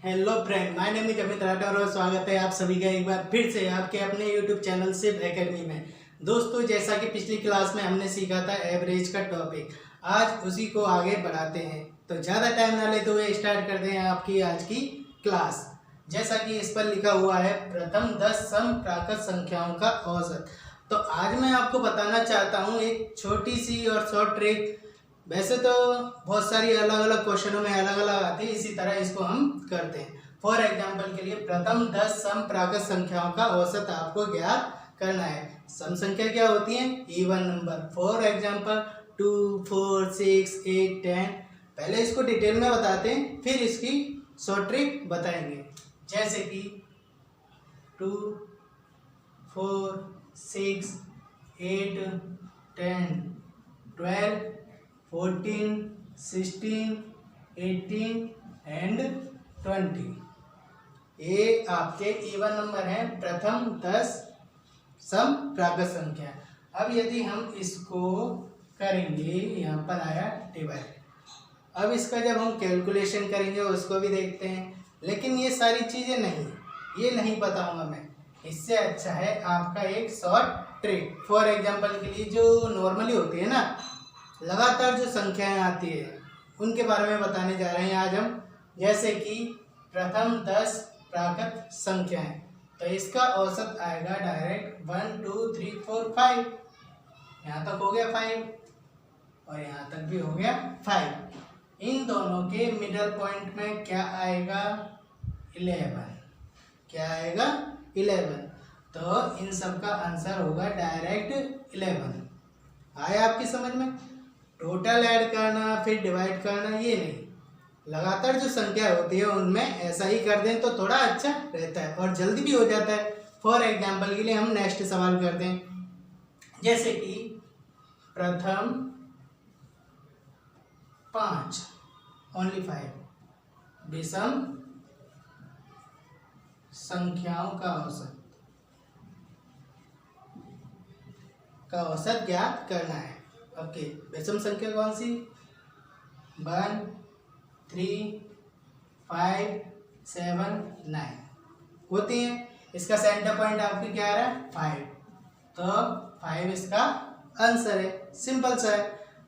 Hello friend, my name is Amit Rathore और स्वागत है आप सभी का एक बार फिर से आपके अपने यूट्यूब चैनल सिर्फ एकेडमी में। दोस्तों, जैसा कि पिछली क्लास में हमने सीखा था एवरेज का टॉपिक, आज उसी को आगे बढ़ाते हैं। तो ज़्यादा टाइम ना लेते हुए स्टार्ट करते हैं आपकी आज की क्लास। जैसा कि इस पर लिखा हुआ है प्रथम 10 समप्राकृत संख्याओं का औसत। तो आज मैं आपको बताना चाहता हूँ एक छोटी सी और शॉर्ट ट्रिक। वैसे तो बहुत सारी अलग अलग क्वेश्चनों में अलग अलग आती है, इसी तरह इसको हम करते हैं। फॉर एग्जाम्पल के लिए प्रथम 10 समप्राकृत संख्याओं का औसत आपको ज्ञात करना है। सम संख्या क्या होती है? Even number. For example 2, 4, 6, 8, 10। पहले इसको डिटेल में बताते हैं, फिर इसकी शॉर्ट ट्रिक बताएंगे। जैसे कि 2, 4, 6, 8, 10, 12, 14, 16, 18 एंड 20। ये आपके इवन नंबर हैं, प्रथम 10 समप्राकृत संख्या। अब यदि हम इसको करेंगे, यहाँ पर आया डिवाइड। अब इसका जब हम कैलकुलेशन करेंगे उसको भी देखते हैं, लेकिन ये सारी चीज़ें ये नहीं बताऊंगा मैं। इससे अच्छा है आपका एक शॉर्ट ट्रिक। फॉर एग्जांपल के लिए जो नॉर्मली होती है ना, लगातार जो संख्याएं आती है उनके बारे में बताने जा रहे हैं आज हम। जैसे कि प्रथम 10 प्राकृत संख्याएं, तो इसका औसत आएगा डायरेक्ट 1, 2, 3, 4, 5। यहाँ तक हो गया 5 और यहाँ तक भी हो गया 5। इन दोनों के मिडल पॉइंट में क्या आएगा? 11। क्या आएगा? 11। तो इन सब का आंसर होगा डायरेक्ट 11। आया आपकी समझ में? टोटल ऐड करना फिर डिवाइड करना ये नहीं, लगातार जो संख्या होती है उनमें ऐसा ही कर दें तो थोड़ा अच्छा रहता है और जल्दी भी हो जाता है। फॉर एग्जांपल के लिए हम नेक्स्ट सवाल करते हैं। जैसे कि प्रथम 5 ओनली 5 विषम संख्याओं का औसत ज्ञात करना है। ओके, विषम संख्या कौन सी? 1, 3, 5, 7, 9 होती हैं। इसका सेंटर पॉइंट आपकी क्या आ रहा है? 5। तो 5 इसका आंसर है। सिंपल सा है।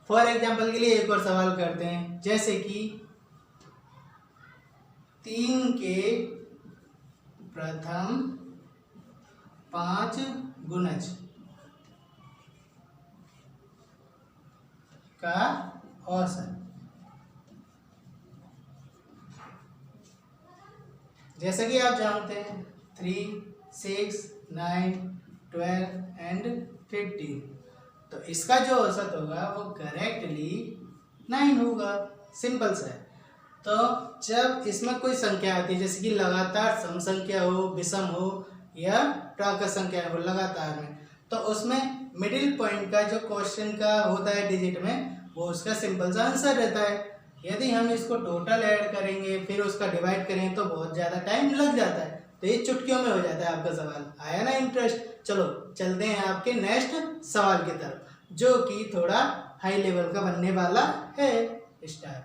फॉर एग्जांपल के लिए एक और सवाल करते हैं। जैसे कि 3 के प्रथम 5 गुणज का औसत। जैसा कि आप जानते हैं 3, 6, 9, 12 एंड 15। तो इसका जो औसत होगा वो करेक्टली 9 होगा। सिंपल सा है। तो जब इसमें कोई संख्या आती है, जैसे कि लगातार सम संख्या हो, विषम हो या प्राकृत संख्या हो लगातार में, तो उसमें मिडिल पॉइंट का जो क्वेश्चन का होता है डिजिट में, वो उसका सिंपल सा आंसर रहता है। यदि हम इसको टोटल ऐड करेंगे फिर उसका डिवाइड करेंगे तो बहुत ज़्यादा टाइम लग जाता है। तो ये चुटकियों में हो जाता है आपका सवाल। आया ना इंटरेस्ट? चलो चलते हैं आपके नेक्स्ट सवाल की तरफ, जो कि थोड़ा हाई लेवल का बनने वाला है। स्टार्ट।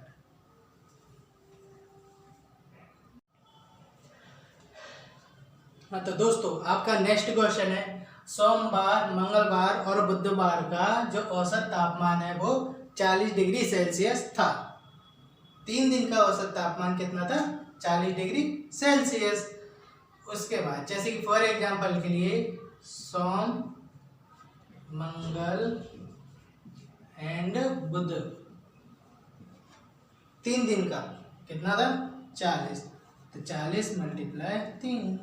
हाँ, तो दोस्तों आपका नेक्स्ट क्वेश्चन है, सोमवार, मंगलवार और बुधवार का जो औसत तापमान है वो 40 डिग्री सेल्सियस था। 3 दिन का औसत तापमान कितना था? 40 डिग्री सेल्सियस। उसके बाद जैसे कि फॉर एग्जांपल के लिए सोम, मंगल एंड बुध, 3 दिन का कितना था? 40। तो 40 × 3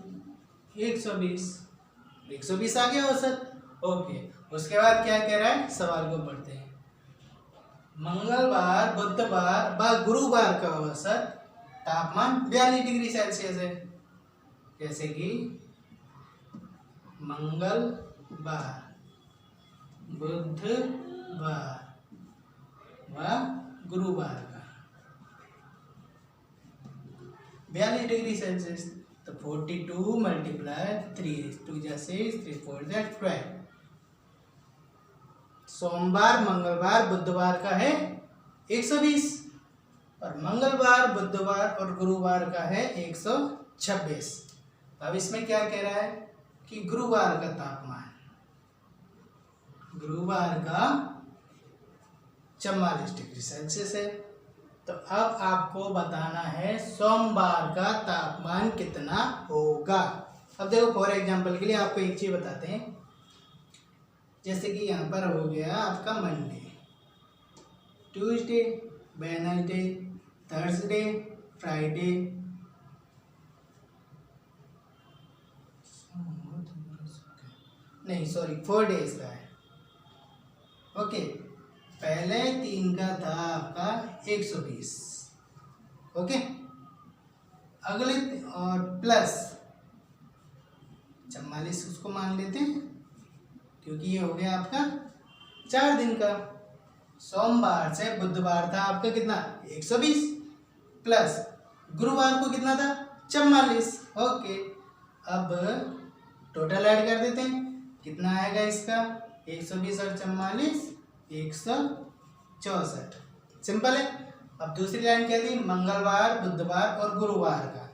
120। 120 आ गया औसत। ओके, उसके बाद क्या कह रहा है? सवाल को पढ़ते हैं। मंगलवार, बुधवार व गुरुवार का औसत तापमान 42 डिग्री सेल्सियस है। जैसे कि मंगलवार, बुधवार व गुरुवार का 42 डिग्री सेल्सियस। तो 42 × 3 2 × 6 3 4 12। सोमवार, मंगलवार, बुधवार का है 120। और मंगलवार, बुधवार और गुरुवार का है 126। अब इसमें क्या कह रहा है कि गुरुवार का तापमान, गुरुवार का 44 डिग्री सेल्सियस है। तो अब आपको बताना है सोमवार का तापमान कितना होगा। अब देखो फॉर एग्जांपल के लिए आपको एक चीज बताते हैं, जैसे कि यहाँ पर हो गया आपका Monday, Tuesday, Wednesday, Thursday, Friday, नहीं सॉरी 4 डेज का है। ओके, पहले 3 का था आपका 120, ओके, अगले और प्लस 44 उसको मान लेते हैं क्योंकि ये हो गया आपका 4 दिन का। सोमवार से बुधवार था आपका कितना 120 प्लस गुरुवार को कितना था 44। ओके, अब टोटल ऐड कर देते हैं, कितना आएगा इसका 120 और 44 164। सिंपल है। अब दूसरी लाइन क्या थी, मंगलवार, बुधवार और गुरुवार का,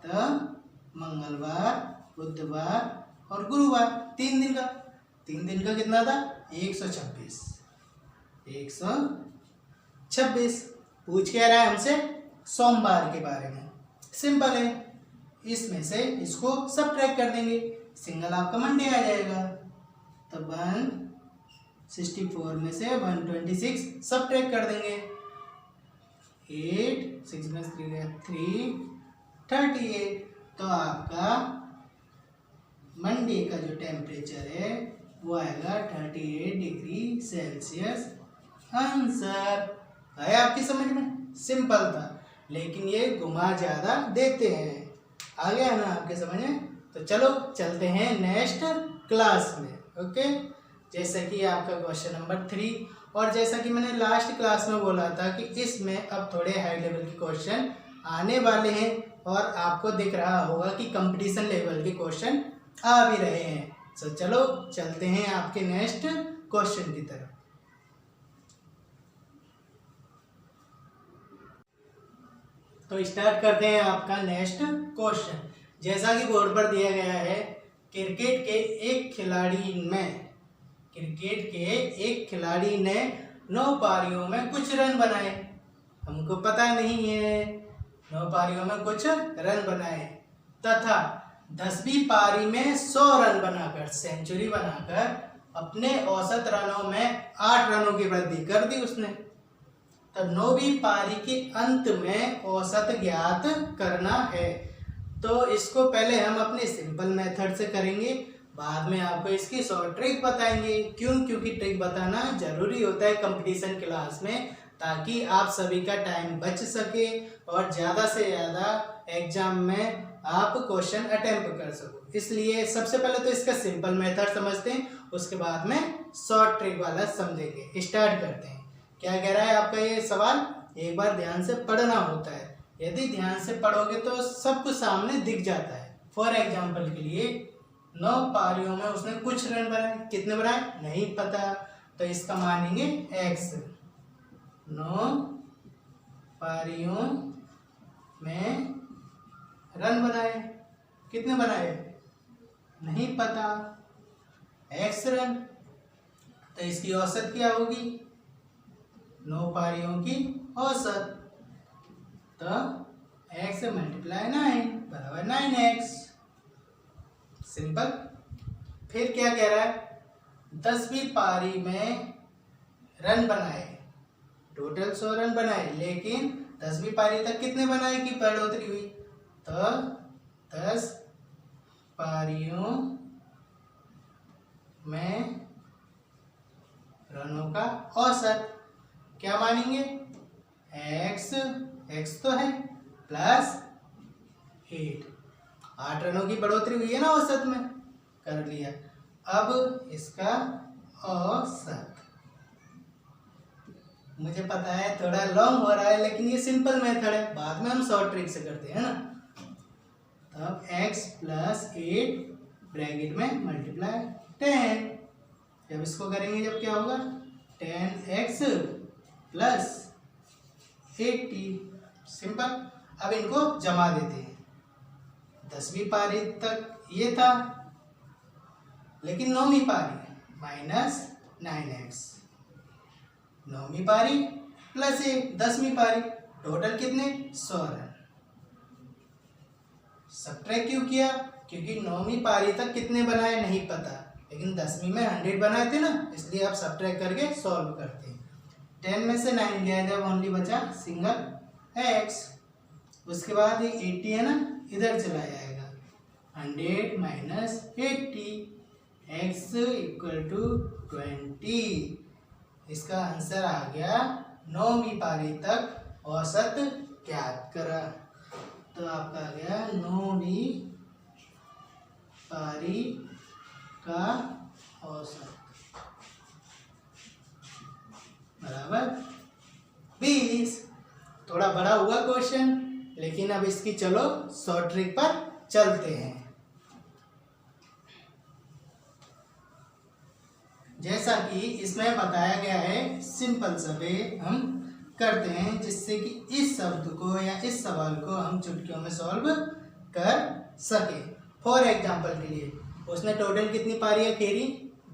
तो मंगलवार, बुधवार और गुरुवार 3 दिन का, 3 दिन का कितना था 126। पूछ क्या रहा है हमसे सोमवार के बारे में। सिंपल है, इसमें से इसको सबट्रैक्ट कर देंगे, सिंगल आपका मंडे आ जाएगा। तो 164 में से 126 सबट्रैक्ट कर देंगे, 8 6 + 3 38। तो आपका मंडे का जो टेम्परेचर है वो आएगा 38 डिग्री सेल्सियस। आंसर आया आपकी समझ में? सिंपल था, लेकिन ये घुमा ज़्यादा देते हैं। आ गया ना आपके समझ में? तो चलो चलते हैं नेक्स्ट क्लास में। ओके, जैसे कि आपका क्वेश्चन नंबर 3, और जैसा कि मैंने लास्ट क्लास में बोला था कि इसमें अब थोड़े हाई लेवल के क्वेश्चन आने वाले हैं, और आपको दिख रहा होगा कि कंपटीशन लेवल के क्वेश्चन आ भी रहे हैं। तो चलो चलते हैं आपके नेक्स्ट क्वेश्चन की तरफ। तो स्टार्ट करते हैं आपका नेक्स्ट क्वेश्चन। जैसा कि बोर्ड पर दिया गया है, क्रिकेट के एक खिलाड़ी ने 9 पारियों में कुछ रन बनाए। हमको पता नहीं है, 9 पारियों में कुछ रन बनाए तथा 10वीं पारी में 100 रन बनाकर, सेंचुरी बनाकर अपने औसत रनों में 8 रनों की वृद्धि कर दी उसने। तो 9वीं पारी के अंत में औसत ज्ञात करना है। तो इसको पहले हम अपने सिंपल मेथड से करेंगे, बाद में आपको इसकी शॉर्ट ट्रिक बताएंगे। क्योंकि ट्रिक बताना जरूरी होता है कंपटीशन क्लास में, ताकि आप सभी का टाइम बच सके और ज़्यादा से ज़्यादा एग्जाम में आप क्वेश्चन अटेम्प्ट कर सको। इसलिए सबसे पहले तो इसका सिंपल मेथड समझते हैं, उसके बाद में शॉर्ट ट्रिक वाला समझेंगे। स्टार्ट करते हैं। क्या कह रहा है आपका ये सवाल, एक बार ध्यान से पढ़ना होता है। यदि ध्यान से पढ़ोगे तो सब कुछ सामने दिख जाता है। फॉर एग्जाम्पल के लिए 9 पारियों में उसने कुछ रन बनाए, कितने बनाए नहीं पता, तो इसका मानेंगे x। 9 पारियों में रन बनाए, कितने बनाए नहीं पता, x रन। तो इसकी औसत क्या होगी, 9 पारियों की औसत, तो x × 9 बराबर 9x। सिंपल। फिर क्या कह रहा है, 10वीं पारी में रन बनाए, टोटल 100 रन बनाए, लेकिन 10वीं पारी तक कितने बनाए की बढ़ोतरी हुई, तो 10 पारियों में रनों का औसत क्या मानेंगे, x तो है प्लस 8 रनों की बढ़ोतरी हुई है ना औसत में, कर लिया। अब इसका औसत, मुझे पता है थोड़ा लॉन्ग हो रहा है, लेकिन ये सिंपल मेथड है, बाद में हम शॉर्ट ट्रिक से करते हैं ना। तब x + 8 ब्रैकेट में मल्टीप्लाई 10, जब इसको करेंगे जब क्या होगा 10x + 80। सिंपल। अब इनको जमा देते हैं। 10वीं पारी तक ये था, लेकिन 9वीं पारी माइनस 9x, 9वीं पारी प्लस 1, 10वीं पारी, टोटल कितने 100 रन। सब्ट्रैक्ट क्यों किया? क्योंकि 9वीं पारी तक कितने बनाए नहीं पता, लेकिन 10वीं में 100 बनाए थे ना, इसलिए आप सब्ट्रैक्ट करके सॉल्व करते हैं। 10 में से 9 गया, जब ओनली बचा सिंगल x। उसके बाद ये 80 है ना, इधर चला जाएगा। 100 माइनस 80, x इक्वल टू 20। इसका आंसर आ गया 9वीं पारी तक औसत ज्ञात करा। तो आपका आ गया 9वीं पारी का औसत बराबर 20। थोड़ा बड़ा हुआ क्वेश्चन, लेकिन अब इसकी चलो शॉर्ट ट्रिक पर चलते हैं। जैसा कि इसमें बताया गया है, सिंपल सा वे हम करते हैं, जिससे कि इस शब्द को या इस सवाल को हम चुटकियों में सॉल्व कर सके। फॉर एग्जाम्पल के लिए उसने टोटल कितनी पारियां खेली?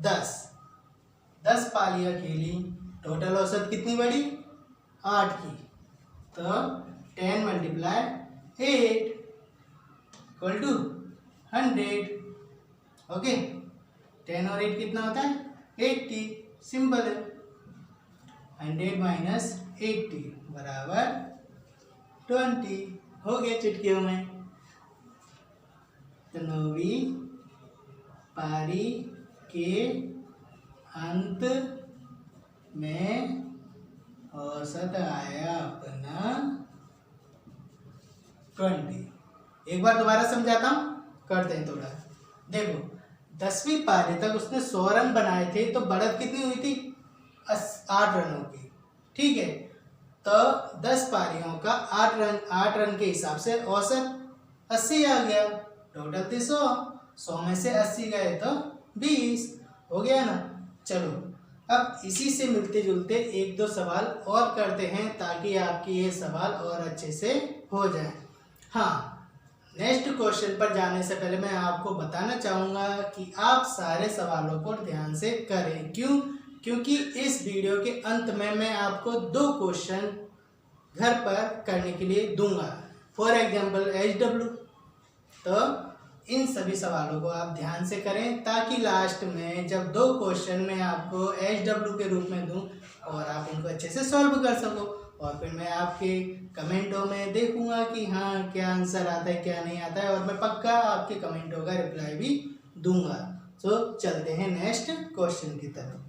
10 पारियां खेली, टोटल औसत कितनी बड़ी? 8 की। तो 10 मल्टीप्लाई 8 इक्वल टू 100। ओके, 10 और 8 कितना होता है? 80। सिंपल है। 100 माइनस 80 बराबर 20 हो गया चुटकियों में। तो 9वीं पारी के अंत में औसत आया अपना 20। एक बार दोबारा समझाता हूँ, करते हैं थोड़ा। देखो, 10वीं पारी तक उसने 100 रन बनाए थे, तो बढ़त कितनी हुई थी? 8 रनों की। ठीक है, तो 10 पारियों का 8 रन के हिसाब से औसत 80 आ गया। टोटल थे 100 में से 80 गए तो 20 हो गया ना। चलो, अब इसी से मिलते जुलते 1-2 सवाल और करते हैं, ताकि आपकी ये सवाल और अच्छे से हो जाए। हाँ, नेक्स्ट क्वेश्चन पर जाने से पहले मैं आपको बताना चाहूँगा कि आप सारे सवालों को ध्यान से करें। क्यों? क्योंकि इस वीडियो के अंत में मैं आपको 2 क्वेश्चन घर पर करने के लिए दूंगा। For example HW। तो इन सभी सवालों को आप ध्यान से करें, ताकि लास्ट में जब 2 क्वेश्चन मैं आपको HW के रूप में दूं और आप उनको अच्छे से सॉल्व कर सको, और फिर मैं आपके कमेंटों में देखूंगा कि हाँ क्या आंसर आता है क्या नहीं आता है, और मैं पक्का आपके कमेंटों का रिप्लाई भी दूंगा। तो चलते हैं नेक्स्ट क्वेश्चन की तरफ।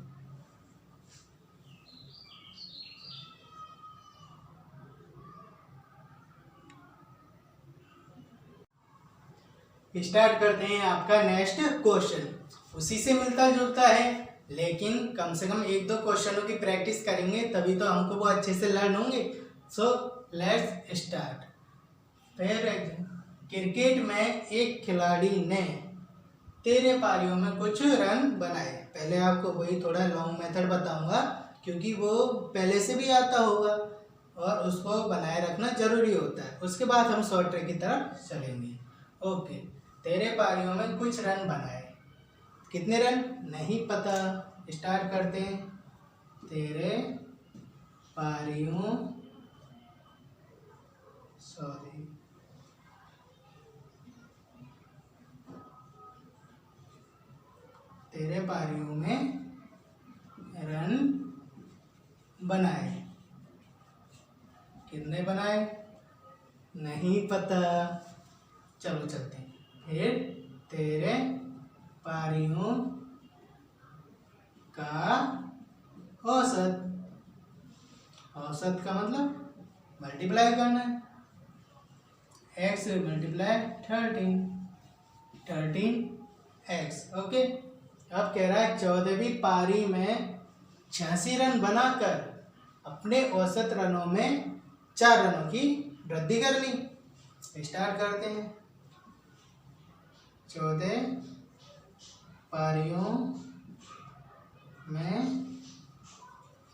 स्टार्ट करते हैं आपका नेक्स्ट क्वेश्चन। उसी से मिलता जुलता है, लेकिन कम से कम 1-2 क्वेश्चनों की प्रैक्टिस करेंगे, तभी तो हमको वो अच्छे से लर्न होंगे। So let's start. क्रिकेट में एक खिलाड़ी ने 13 पारियों में कुछ रन बनाए। पहले आपको वही थोड़ा लॉन्ग मेथड बताऊंगा, क्योंकि वो पहले से भी आता होगा और उसको बनाए रखना जरूरी होता है। उसके बाद हम शॉर्ट ट्रिक की तरफ चलेंगे। ओके, 13 पारियों में कुछ रन बनाए। कितने रन नहीं पता। स्टार्ट करते हैं। 13 पारियों 13 पारियों में रन बनाए। कितने बनाए नहीं पता। चलो चलते हैं। फिर 13 पारियों का औसत। औसत का मतलब मल्टीप्लाई करना है। x multiply 13x। ओके, अब कह रहा है 14वीं पारी में 86 रन बनाकर अपने औसत रनों में 4 रनों की वृद्धि कर ली। स्टार्ट करते हैं। 14 पारियों में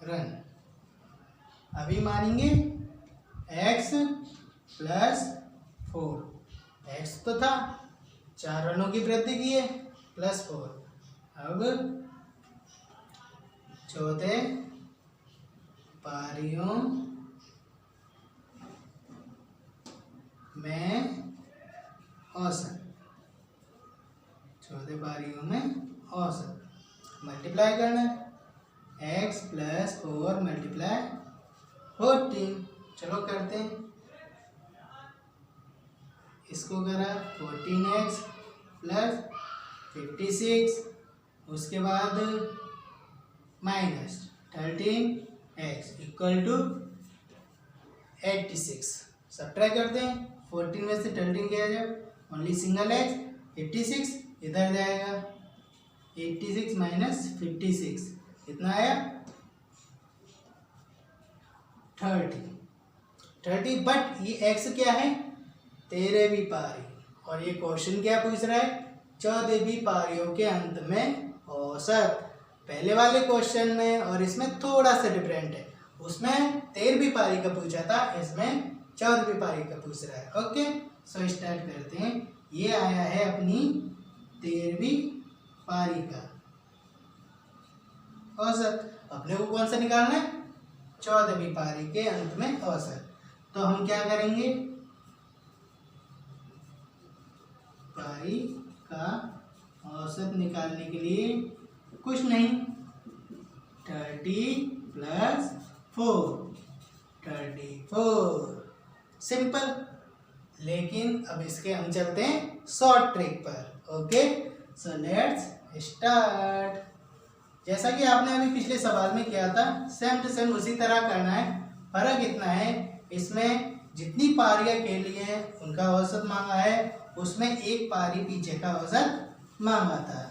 रन। अभी मानेंगे एक्स प्लस 4, एक्स तो था, 4 रनों की वृद्धि की है, प्लस 4। अब चौथे पारियों में औसत, चौथे पारियों में औसत मल्टीप्लाई करना है, एक्स प्लस 4 मल्टीप्लाई 14। चलो करते हैं, इसको करा 14x प्लस 56, उसके बाद minus 13x equal to 86। Subtract करते हैं, 14 में से 13 गया जब ओनली सिंगल एक्स, 56 इधर जाएगा, 86 माइनस 56 कितना आया 30। बट ये एक्स क्या है 13वीं पारी, और ये क्वेश्चन क्या पूछ रहा है 14वीं पारियों के अंत में औसत। पहले वाले क्वेश्चन में और इसमें थोड़ा सा डिफरेंट है, उसमें 13वीं पारी का पूछा था, इसमें 14वीं पारी का पूछ रहा है। ओके, सो स्टार्ट करते हैं। ये आया है अपनी 13वीं पारी का औसत, अपने को कौन सा निकालना है 14वीं पारी के अंत में औसत। तो हम क्या करेंगे, पारी का औसत निकालने के लिए कुछ नहीं, 30 प्लस 4 34, सिंपल। लेकिन अब इसके हम चलते हैं शॉर्ट ट्रिक पर। Okay, so let's start. जैसा कि आपने अभी पिछले सवाल में किया था, सेम टू सेम उसी तरह करना है। फर्क इतना है, इसमें जितनी पारियां खेली हैं उनका औसत मांगा है, उसमें एक पारी पीछे का औसत मांगा था।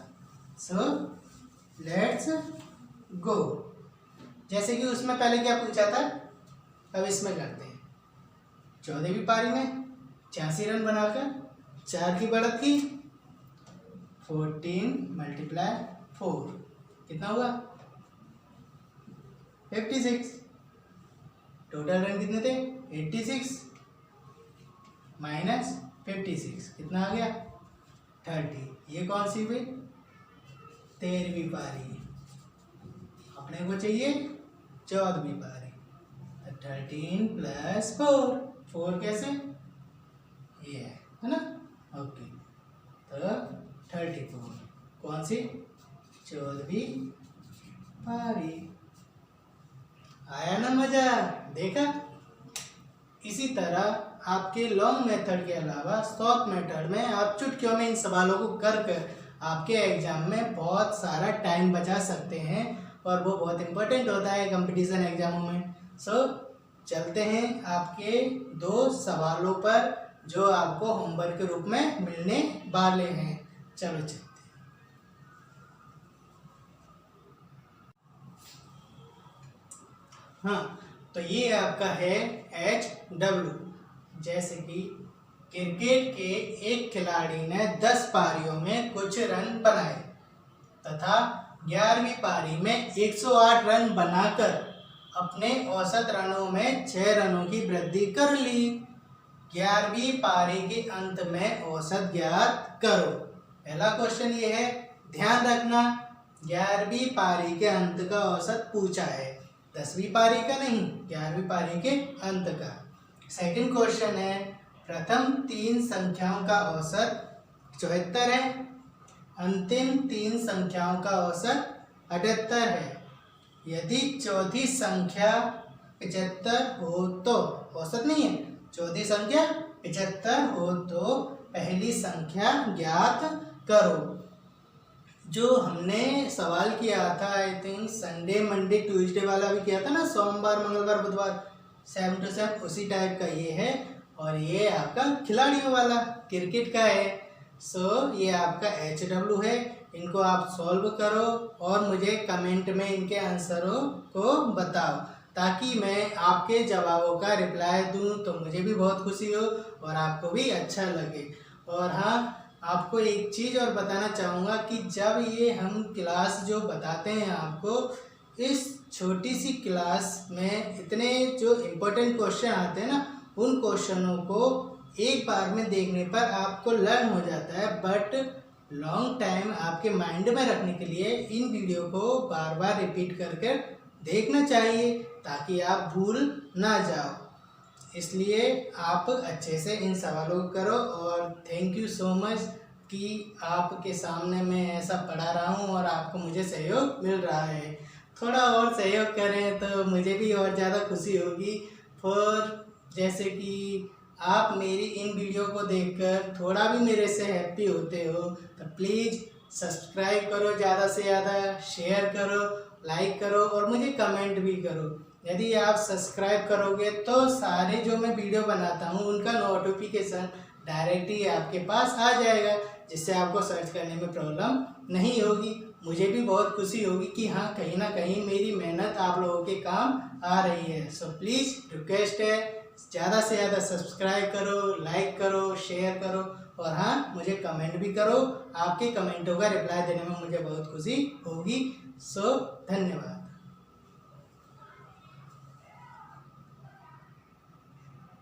So let's go. जैसे कि उसमें पहले क्या पूछा था, अब इसमें करते हैं। 14वीं पारी में 86 रन बनाकर 4 की बढ़त की, 14 मल्टीप्लाई 4 कितना हुआ 56। टोटल रन कितने थे 86 माइनस 56 कितना आ गया 30। ये कौन सी हुई 13वीं पारी, अपने को चाहिए 14वीं पारी। 13 प्लस 4 कैसे, ये है ना। ओके, तो 34 कौन सी 14वीं पारी। आया ना मजा, देखा। इसी तरह आपके लॉन्ग मेथड के अलावा शॉर्ट मेथड में आप चुटकियों में इन सवालों को कर आपके एग्जाम में बहुत सारा टाइम बचा सकते हैं, और वो बहुत इम्पोर्टेंट होता है कंपटीशन एग्जामों में। सो चलते हैं आपके 2 सवालों पर जो आपको होमवर्क के रूप में मिलने वाले हैं। चलो चलते हैं। हाँ, तो ये आपका है HW। जैसे कि क्रिकेट के एक खिलाड़ी ने 10 पारियों में कुछ रन बनाए तथा 11वीं पारी में 108 रन बनाकर अपने औसत रनों में 6 रनों की वृद्धि कर ली। 11वीं पारी के अंत में औसत ज्ञात करो। पहला क्वेश्चन ये है, ध्यान रखना 11वीं पारी के अंत का औसत पूछा है, 10वीं पारी का नहीं, 11वीं पारी के अंत का। सेकंड क्वेश्चन है, प्रथम 3 संख्याओं का औसत 74 है, अंतिम 3 संख्याओं का औसत 78 है। यदि चौथी संख्या 75 हो तो, औसत नहीं है, चौथी संख्या 75 हो तो पहली संख्या ज्ञात करो। जो हमने सवाल किया था, I think Sunday Monday Tuesday वाला भी किया था ना, सोमवार मंगलवार बुधवार, सेम टू सेम उसी टाइप का ये है। और ये आपका खिलाड़ियों वाला क्रिकेट का है। सो ये आपका HW है। इनको आप सॉल्व करो और मुझे कमेंट में इनके आंसरों को बताओ, ताकि मैं आपके जवाबों का रिप्लाई दूं तो मुझे भी बहुत खुशी हो और आपको भी अच्छा लगे। और हाँ, आपको एक चीज़ और बताना चाहूँगा कि जब ये हम क्लास जो बताते हैं आपको, इस छोटी सी क्लास में इतने जो इम्पोर्टेंट क्वेश्चन आते हैं ना, उन क्वेश्चनों को एक बार में देखने पर आपको लर्न हो जाता है, बट लॉन्ग टाइम आपके माइंड में रखने के लिए इन वीडियो को बार बार रिपीट करके देखना चाहिए ताकि आप भूल ना जाओ। इसलिए आप अच्छे से इन सवालों को करो। और थैंक यू सो मच कि आपके सामने मैं ऐसा पढ़ा रहा हूँ और आपको मुझे सहयोग मिल रहा है। थोड़ा और सहयोग करें तो मुझे भी और ज़्यादा खुशी होगी। और जैसे कि आप मेरी इन वीडियो को देखकर थोड़ा भी मेरे से हैप्पी होते हो तो प्लीज़ सब्सक्राइब करो, ज़्यादा से ज़्यादा शेयर करो, लाइक करो और मुझे कमेंट भी करो। यदि आप सब्सक्राइब करोगे तो सारे जो मैं वीडियो बनाता हूँ उनका नोटिफिकेशन डायरेक्ट ही आपके पास आ जाएगा, जिससे आपको सर्च करने में प्रॉब्लम नहीं होगी। मुझे भी बहुत खुशी होगी कि हाँ, कहीं ना कहीं मेरी मेहनत आप लोगों के काम आ रही है। सो प्लीज़ रिक्वेस्ट है, ज़्यादा से ज़्यादा सब्सक्राइब करो, लाइक करो, शेयर करो और हाँ, मुझे कमेंट भी करो। आपके कमेंटों का रिप्लाई देने में मुझे बहुत खुशी होगी। सो धन्यवाद।